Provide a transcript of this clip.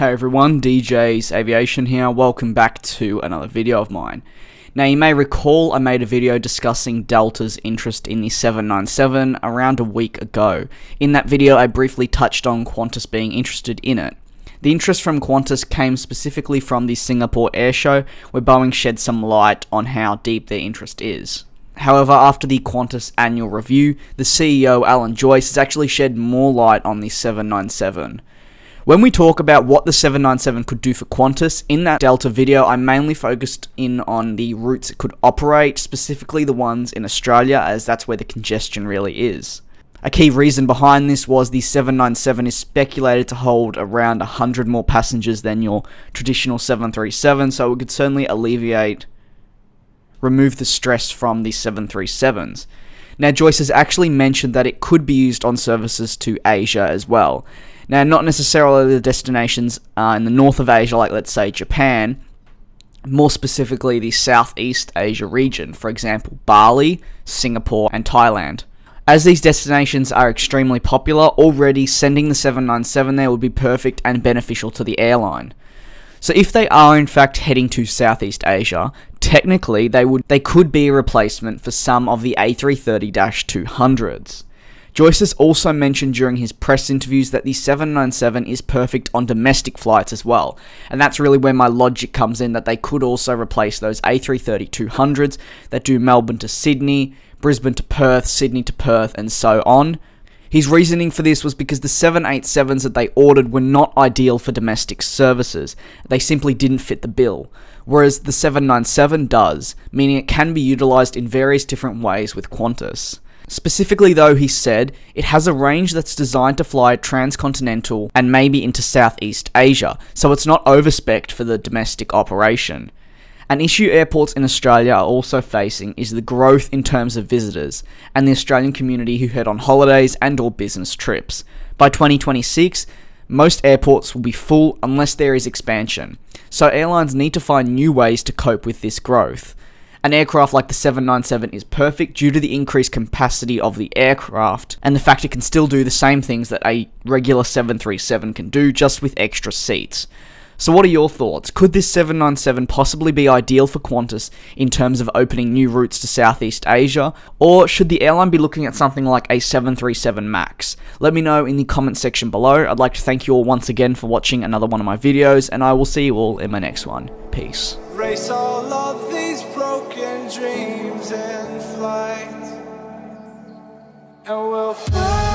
Hey everyone, DJ's Aviation here. Welcome back to another video of mine. Now you may recall I made a video discussing Delta's interest in the 797 around a week ago. In that video I briefly touched on Qantas being interested in it. The interest from Qantas came specifically from the Singapore Air Show, where Boeing shed some light on how deep their interest is. However, after the Qantas Annual review, the CEO Alan Joyce has actually shed more light on the 797. When we talk about what the 797 could do for Qantas, in that Delta video I mainly focused in on the routes it could operate, specifically the ones in Australia, as that's where the congestion really is. A key reason behind this was the 797 is speculated to hold around 100 more passengers than your traditional 737, so it could certainly remove the stress from the 737s. Now Joyce has actually mentioned that it could be used on services to Asia as well. Now, not necessarily the destinations in the north of Asia, like let's say Japan, more specifically the Southeast Asia region, for example Bali, Singapore and Thailand. As these destinations are extremely popular, already sending the 797 there would be perfect and beneficial to the airline. So if they are in fact heading to Southeast Asia, technically they could be a replacement for some of the A330-200s. Joyce has also mentioned during his press interviews that the 797 is perfect on domestic flights as well, and that's really where my logic comes in, that they could also replace those A330-200s that do Melbourne to Sydney, Brisbane to Perth, Sydney to Perth, and so on. His reasoning for this was because the 787s that they ordered were not ideal for domestic services. They simply didn't fit the bill, whereas the 797 does, meaning it can be utilised in various different ways with Qantas. Specifically though, he said, it has a range that's designed to fly transcontinental and maybe into Southeast Asia, so it's not overspec'd for the domestic operation. An issue airports in Australia are also facing is the growth in terms of visitors, and the Australian community who head on holidays and or business trips. By 2026, most airports will be full unless there is expansion, so airlines need to find new ways to cope with this growth. An aircraft like the 797 is perfect due to the increased capacity of the aircraft and the fact it can still do the same things that a regular 737 can do, just with extra seats. So what are your thoughts? Could this 797 possibly be ideal for Qantas in terms of opening new routes to Southeast Asia? Or should the airline be looking at something like a 737 MAX? Let me know in the comment section below. I'd like to thank you all once again for watching another one of my videos, and I will see you all in my next one. Peace. Race all of these broken dreams in flight, and we'll fly.